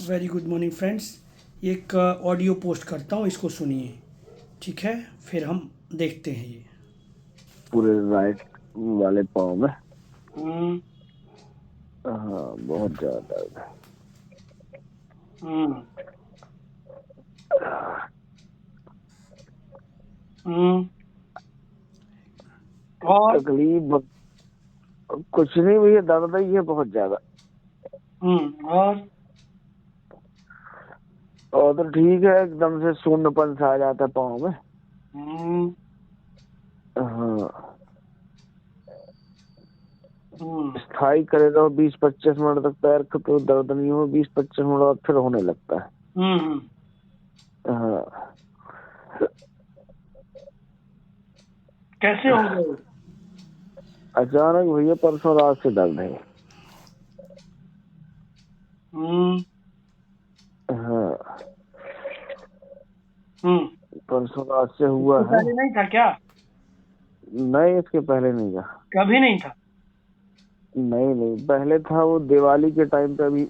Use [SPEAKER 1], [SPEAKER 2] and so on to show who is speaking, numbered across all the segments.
[SPEAKER 1] Very good morning friends. एक audio post करता हूँ, इसको सुनिए, ठीक है? फिर हम देखते हैं ये।
[SPEAKER 2] पूरे राइट वाले पाँव में।
[SPEAKER 1] हम्म
[SPEAKER 2] हाँ, बहुत ज्यादा दर्द है।
[SPEAKER 1] हम्म हम्म और
[SPEAKER 2] कुछ नहीं भैया, दर्द ही है बहुत ज्यादा। और तो ठीक है, एकदम से शून्यपन सा आ जाता है पाँव में।
[SPEAKER 1] हम्म
[SPEAKER 2] हाँ,
[SPEAKER 1] हम्म
[SPEAKER 2] स्थाई करे रहो 20-25 मिनट तक, पैर को तो दर्द नहीं हो, 20-25 मिनट बाद फिर होने लगता है।
[SPEAKER 1] हम्म
[SPEAKER 2] हाँ,
[SPEAKER 1] कैसे हो गए?
[SPEAKER 2] अचानक भैया परसों रात से दर्द है।
[SPEAKER 1] हम्म
[SPEAKER 2] हाँ,
[SPEAKER 1] हम्म
[SPEAKER 2] परसों रात से हुआ
[SPEAKER 1] इससे
[SPEAKER 2] है।
[SPEAKER 1] पहले नहीं था क्या?
[SPEAKER 2] नहीं, इसके पहले नहीं था।
[SPEAKER 1] कभी नहीं था?
[SPEAKER 2] नहीं नहीं, पहले था वो दिवाली के टाइम पे, अभी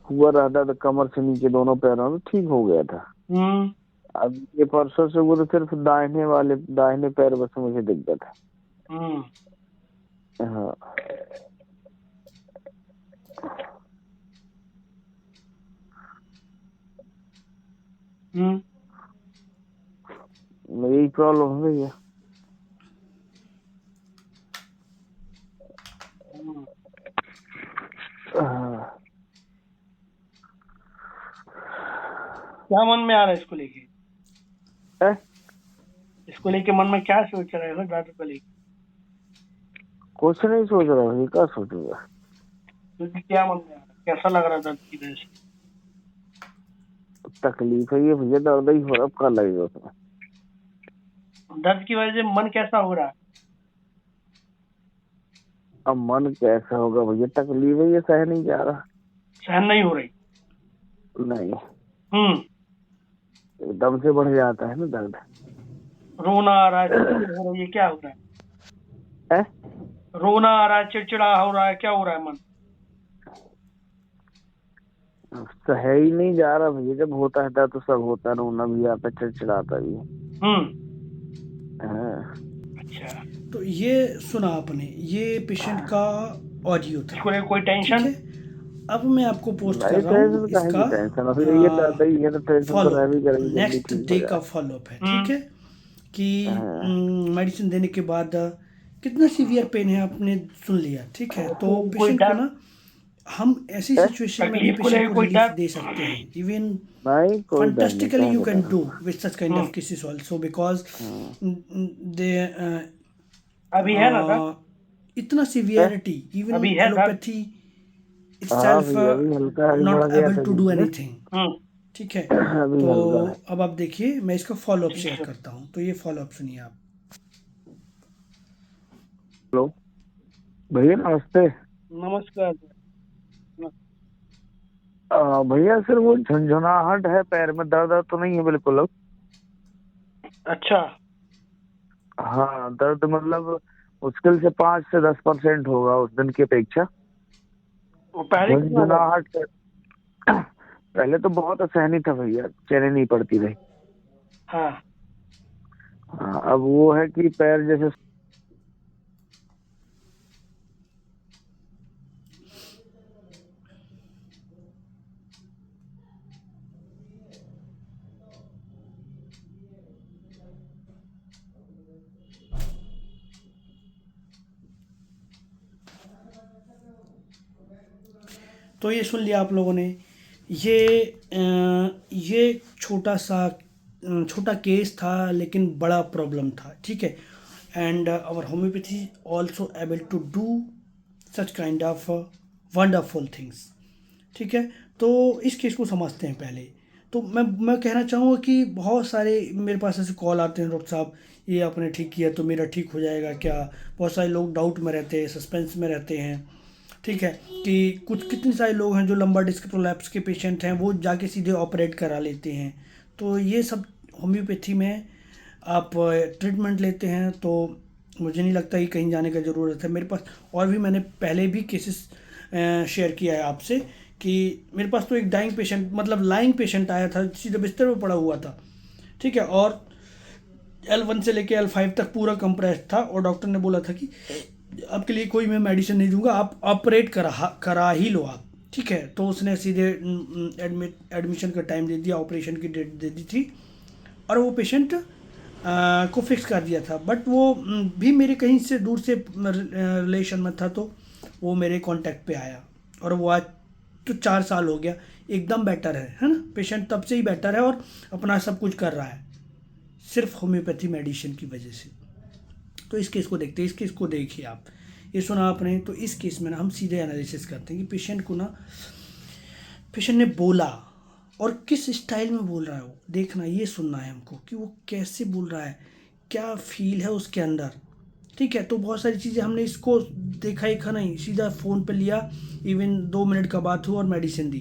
[SPEAKER 2] हुआ रहता था कमर से नीचे दोनों पैरों में, ठीक हो गया था।
[SPEAKER 1] हम्म
[SPEAKER 2] अब ये परसों से वो तो सिर्फ दाहिने पैर बस मुझे दिक्कत है।
[SPEAKER 1] हम्म
[SPEAKER 2] हाँ,
[SPEAKER 1] हम्म
[SPEAKER 2] यही प्रॉब्लम है भैया।
[SPEAKER 1] हम्म।
[SPEAKER 2] हाँ,
[SPEAKER 1] क्या मन में आ रहा है इसको लेके?
[SPEAKER 2] है?
[SPEAKER 1] इसको लेके मन में क्या सोच रहे हो दर्द को लेके?
[SPEAKER 2] कुछ नहीं सोच रहा भैया, क्या सोचूंगा।
[SPEAKER 1] क्योंकि क्या मन में आ रहा है, कैसा लग रहा है दर्द की वजह से?
[SPEAKER 2] तकलीफ है ये भैया, दर्द ही हो रहा, अब क्या लगेगा उसमें।
[SPEAKER 1] दर्द की वजह से मन कैसा हो रहा है?
[SPEAKER 2] अब मन कैसा होगा भैया, तकलीफ है ये, सह नहीं जा रहा।
[SPEAKER 1] सहन नहीं हो रही?
[SPEAKER 2] नहीं,
[SPEAKER 1] हम्म
[SPEAKER 2] एकदम से बढ़ जाता है ना दर्द।
[SPEAKER 1] रोना आ रहा है, चिड़चिड़ हो रही है, क्या हो रहा है?
[SPEAKER 2] है?
[SPEAKER 1] रोना आ रहा है, चिड़चिड़ा हो रहा है, क्या हो रहा है मन?
[SPEAKER 2] सह ही नहीं जा रहा भैया, जब होता है तो सब होता है, रोना भी आता है, चिड़चिड़ाता भी है।
[SPEAKER 1] हम्म
[SPEAKER 2] हाँ,
[SPEAKER 1] अच्छा। तो ये सुना आपने, ये पेशेंट का ऑडियो था, इसको लेकर कोई ठीक टेंशन? है? अब मैं आपको पोस्ट कर
[SPEAKER 2] नहीं
[SPEAKER 1] रहा हूँ
[SPEAKER 2] टेंशन काहे की
[SPEAKER 1] इसका
[SPEAKER 2] टेंशन, अभी ये दर्द ही है तो टेंशन तो रह भी
[SPEAKER 1] फॉलोअप,
[SPEAKER 2] करेगी, जल्दी
[SPEAKER 1] नेक्स्ट
[SPEAKER 2] ठीक हो
[SPEAKER 1] डे का
[SPEAKER 2] जाए।
[SPEAKER 1] फॉलोअप है, ठीक है? कि
[SPEAKER 2] हाँ,
[SPEAKER 1] मेडिसिन देने के बाद कितना सीवियर पेन है आपने सुन लिया, ठीक है? तो
[SPEAKER 2] कोई
[SPEAKER 1] पेशेंट को
[SPEAKER 2] डर
[SPEAKER 1] ना हम ऐसी
[SPEAKER 2] है?
[SPEAKER 1] सिचुएशन में भी तकलीफ को पेशेंट लेकर को कोई
[SPEAKER 2] हाँ।
[SPEAKER 1] रिलीफ डर? दे सकते हैं, इवन
[SPEAKER 2] नहीं, कोई डर नहीं,
[SPEAKER 1] fantastically
[SPEAKER 2] कहाँ
[SPEAKER 1] you
[SPEAKER 2] का
[SPEAKER 1] can
[SPEAKER 2] डर।
[SPEAKER 1] do with such kind of cases also, because
[SPEAKER 2] हाँ,
[SPEAKER 1] they
[SPEAKER 2] हाँ,
[SPEAKER 1] अभी है ना दर्द? इतना
[SPEAKER 2] है?
[SPEAKER 1] severity, even
[SPEAKER 2] अभी है दर्द?
[SPEAKER 1] allopathy
[SPEAKER 2] हाँ
[SPEAKER 1] itself
[SPEAKER 2] भैया, अभी हल्का है, अभी
[SPEAKER 1] not
[SPEAKER 2] बढ़ गया
[SPEAKER 1] able
[SPEAKER 2] था
[SPEAKER 1] to do
[SPEAKER 2] बीच में।
[SPEAKER 1] anything, ठीक है?
[SPEAKER 2] अभी
[SPEAKER 1] तो
[SPEAKER 2] हल्का है।
[SPEAKER 1] अब आप देखिए, मैं इसका फॉलोअप
[SPEAKER 2] ठीक
[SPEAKER 1] शेयर
[SPEAKER 2] है।
[SPEAKER 1] करता हूँ, तो ये फॉलोअप सुनिए आप।
[SPEAKER 2] हेलो भैया, नमस्ते।
[SPEAKER 1] नमस्कार।
[SPEAKER 2] भैया सिर वो झंझनाहट है पैर में, दर्द तो नहीं है बिल्कुल अब।
[SPEAKER 1] अच्छा।
[SPEAKER 2] हाँ, दर्द मतलब मुश्किल से 5 से 10% होगा उस दिन की अपेक्षा।
[SPEAKER 1] वो पहले कितना दर्द?
[SPEAKER 2] झंझनाहट पहले तो बहुत असहनीय था भैया, चैन नहीं पड़ती रही।
[SPEAKER 1] हाँ।
[SPEAKER 2] हाँ, अब वो है कि पैर जैसे।
[SPEAKER 1] तो ये सुन लिया आप लोगों ने। ये छोटा केस था, लेकिन बड़ा प्रॉब्लम था, ठीक है? And our homeopathy also able to do such kind of wonderful things, ठीक है? तो इस केस को समझते हैं पहले। तो मैं कहना चाहूँगा कि बहुत सारे मेरे पास ऐसे कॉल आते हैं, डॉक्टर साहब ये आपने ठीक किया तो मेरा ठीक हो जाएगा क्या? बहुत सारे लोग डाउट में रहते हैं, सस्पेंस में रहते हैं, ठीक है? कि कितने सारे लोग हैं जो लंबर डिस्क प्रोलैप्स के पेशेंट हैं, वो जाके सीधे ऑपरेट करा लेते हैं। तो ये सब होम्योपैथी में आप ट्रीटमेंट लेते हैं तो मुझे नहीं लगता कि कहीं जाने का ज़रूरत है। मेरे पास और भी मैंने पहले भी केसेस शेयर किया है आपसे कि मेरे पास तो एक डाइंग पेशेंट, मतलब लाइंग पेशेंट आया था, सीधे बिस्तर पे पड़ा हुआ था, ठीक है, और L1 से लेके L5 तक पूरा कंप्रेस्ड था, और डॉक्टर ने बोला था कि आपके लिए कोई मैं मेडिसिन नहीं दूंगा, आप ऑपरेट करा ही लो आप, ठीक है। तो उसने सीधे एडमिशन का टाइम दे दिया, ऑपरेशन की डेट दे दी थी, और वो पेशेंट को फिक्स कर दिया था। बट वो भी मेरे कहीं से दूर से रिलेशन में था, तो वो मेरे कांटेक्ट पे आया, और वो आज तो 4 साल हो गया, एकदम बेटर है ना। पेशेंट तब से ही बेटर है और अपना सब कुछ कर रहा है, सिर्फ होम्योपैथी मेडिसिन की वजह से। तो इस केस को देखते हैं, इस केस को देखिए आप, ये सुना आपने। तो इस केस में ना हम सीधे एनालिसिस करते हैं कि पेशेंट को ना, पेशेंट ने बोला और किस स्टाइल में बोल रहा है वो देखना, ये सुनना है हमको कि वो कैसे बोल रहा है, क्या फील है उसके अंदर, ठीक है। तो बहुत सारी चीज़ें हमने इसको देखा ही खा नहीं, सीधा फ़ोन पे लिया, इवन 2 मिनट का बात हुआ और मेडिसिन दी,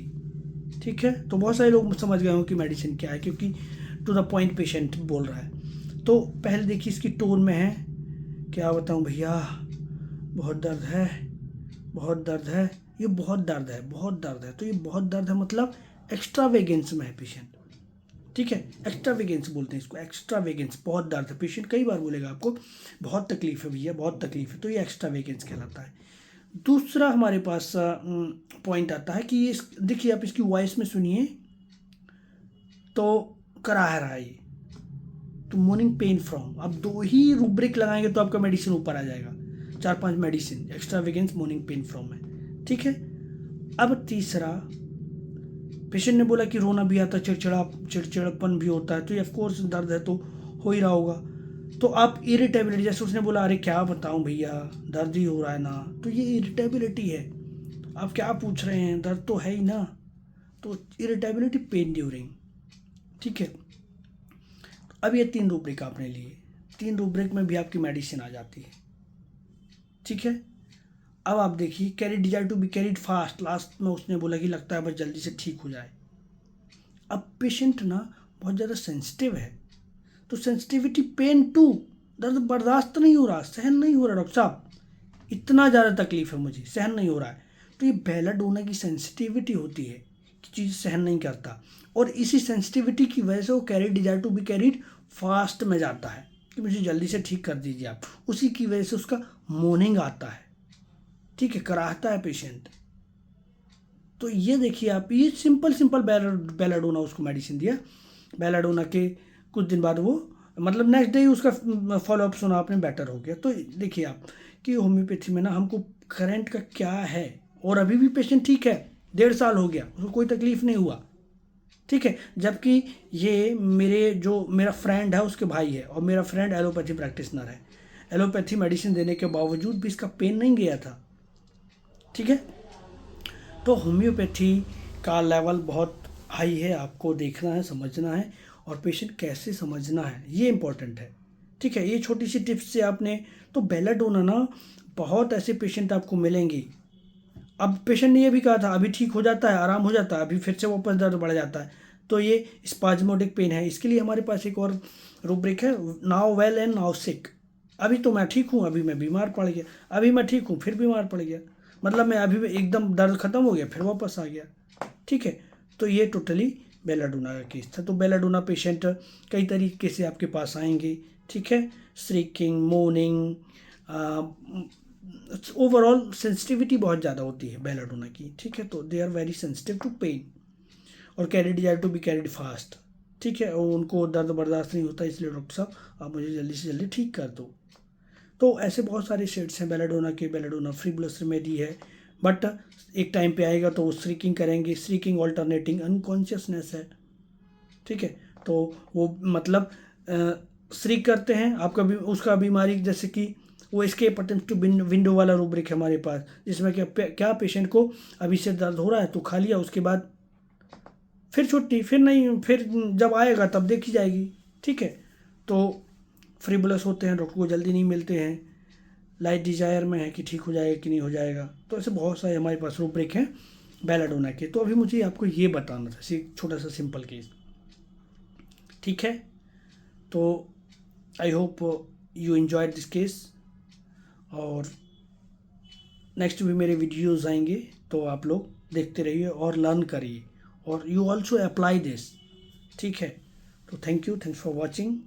[SPEAKER 1] ठीक है। तो बहुत सारे लोग समझ गए हों कि मेडिसिन क्या है, क्योंकि टू द पॉइंट पेशेंट बोल रहा है। तो पहले देखिए इसकी टोन में है, क्या बताऊं भैया, बहुत दर्द है, बहुत दर्द है, ये बहुत दर्द है, बहुत दर्द है। तो ये बहुत दर्द है मतलब एक्स्ट्रा वेगेंस में है पेशेंट, ठीक है। एक्स्ट्रा वेगेंस बोलते हैं इसको, एक्स्ट्रा वेगेंस, बहुत दर्द है। पेशेंट कई बार बोलेगा आपको बहुत तकलीफ है भैया, बहुत तकलीफ है, तो ये एक्स्ट्रा वेगेंस कहलाता है। दूसरा हमारे पास पॉइंट आता है कि ये देखिए आप इसकी वॉइस में सुनिए, तो करा रहा है ये, तो मॉर्निंग पेन फ्रॉम, आप 2 ही रूब्रिक लगाएंगे तो आपका मेडिसिन ऊपर आ जाएगा, 4-5 मेडिसिन, एक्स्ट्रा वेगेंस, मॉर्निंग पेन फ्रॉम है, ठीक है। अब तीसरा, पेशेंट ने बोला कि रोना भी आता, चिड़चिड़ापन भी होता है, तो ये ऑफकोर्स दर्द है तो हो ही रहा होगा। तो आप इरिटेबिलिटी, जैसे उसने बोला अरे क्या बताऊं भैया, दर्द ही हो रहा है ना, तो ये इरिटेबिलिटी है। आप क्या पूछ रहे हैं, दर्द तो है ही ना, तो इरिटेबिलिटी, पेन ड्यूरिंग, ठीक है। अब ये 3 रूब्रिक आपने लिए, 3 रूब्रिक में भी आपकी मेडिसिन आ जाती है, ठीक है। अब आप देखिए, carry desire to be carried fast, last में उसने बोला कि लगता है बस जल्दी से ठीक हो जाए। अब पेशेंट ना बहुत ज़्यादा सेंसिटिव है, तो सेंसिटिविटी, पेन टू, दर्द बर्दाश्त नहीं हो रहा, सहन नहीं हो रहा डॉक्टर साहब, इतना ज़्यादा तकलीफ है मुझे, सहन नहीं हो रहा है। तो ये बेलाडोना की सेंसिटिविटी होती है कि चीज़ सहन नहीं करता, और इसी सेंसिटिविटी की वजह से वो carry desire to be carried fast में जाता है कि मुझे जल्दी से ठीक कर दीजिए आप, उसी की वजह से उसका मोर्निंग आता है, ठीक है, कराहता है पेशेंट। तो ये देखिए आप, ये सिंपल बेलाडोना उसको मेडिसिन दिया, बेलाडोना के कुछ दिन बाद वो, मतलब नेक्स्ट डे ही उसका फॉलोअप सुना आपने, बेटर हो गया। तो देखिए आप कि होम्योपैथी में ना हमको करंट का क्या है, और अभी भी पेशेंट ठीक है, 1.5 साल हो गया, उसको कोई तकलीफ नहीं हुआ, ठीक है। जबकि ये मेरा फ्रेंड है, उसके भाई है, और मेरा फ्रेंड एलोपैथी प्रैक्टिशनर है, एलोपैथी मेडिसिन देने के बावजूद भी इसका पेन नहीं गया था, ठीक है। तो होम्योपैथी का लेवल बहुत हाई है, आपको देखना है, समझना है, और पेशेंट कैसे समझना है ये इंपॉर्टेंट है, ठीक है। ये छोटी सी टिप्स से आपने, तो बेलाडोना ना, बहुत ऐसे पेशेंट आपको मिलेंगे। अब पेशेंट ने ये भी कहा था अभी ठीक हो जाता है, आराम हो जाता है, अभी फिर से वापस दर्द बढ़ जाता है, तो ये स्पाज्मोडिक पेन है। इसके लिए हमारे पास एक और रूब्रिक है, नाउ वेल एंड नाउ सिक। अभी तो मैं ठीक हूँ, अभी मैं बीमार पड़ गया, अभी मैं ठीक हूँ फिर बीमार पड़ गया, मतलब मैं अभी एकदम दर्द खत्म हो गया फिर वापस आ गया, ठीक है। तो ये टोटली बेलाडोना का केस था। तो बेलाडोना पेशेंट कई तरीके से आपके पास आएंगे, ठीक है, स्ट्रीकिंग, मोर्निंग, ओवरऑल सेंसिटिविटी बहुत ज़्यादा होती है बेलाडोना की, ठीक है। तो they are very sensitive to pain, और carried desire to be carried fast, ठीक है, और उनको दर्द बर्दाश्त नहीं होता, इसलिए डॉक्टर साहब आप मुझे जल्दी से जल्दी ठीक कर दो। तो ऐसे बहुत सारे शेड्स हैं बेलाडोना के, बेलाडोना फ्रीबुलस रेमेडी है, बट एक टाइम पे आएगा तो वो स्ट्रीकिंग करेंगे, स्ट्रीकिंग ऑल्टरनेटिंग अनकॉन्शियसनेस है, ठीक है। तो वो मतलब स्ट्रीक करते हैं आपका भी, उसका बीमारी, जैसे कि वो एस्केप अटेम्प्ट टू विंडो वाला रूब्रिक है हमारे पास, जिसमें क्या पेशेंट को अभी से दर्द हो रहा है तो खा लिया, उसके बाद फिर छुट्टी, फिर नहीं, फिर जब आएगा तब देखी जाएगी, ठीक है। तो फ्रीबुलस होते हैं, डॉक्टर को जल्दी नहीं मिलते हैं, लाइट डिजायर में है कि ठीक हो जाएगा कि नहीं हो जाएगा। तो ऐसे बहुत सारे हमारे पास रूब्रिक हैं बेलाडोना के। तो अभी मुझे आपको ये बताना था, छोटा सा सिंपल केस, ठीक है। तो I hope you enjoyed this case, और नेक्स्ट भी मेरे वीडियोज़ आएंगे, तो आप लोग देखते रहिए और लर्न करिए, और यू ऑल्सो अप्लाई दिस। ठीक है, तो thank you, thanks for watching.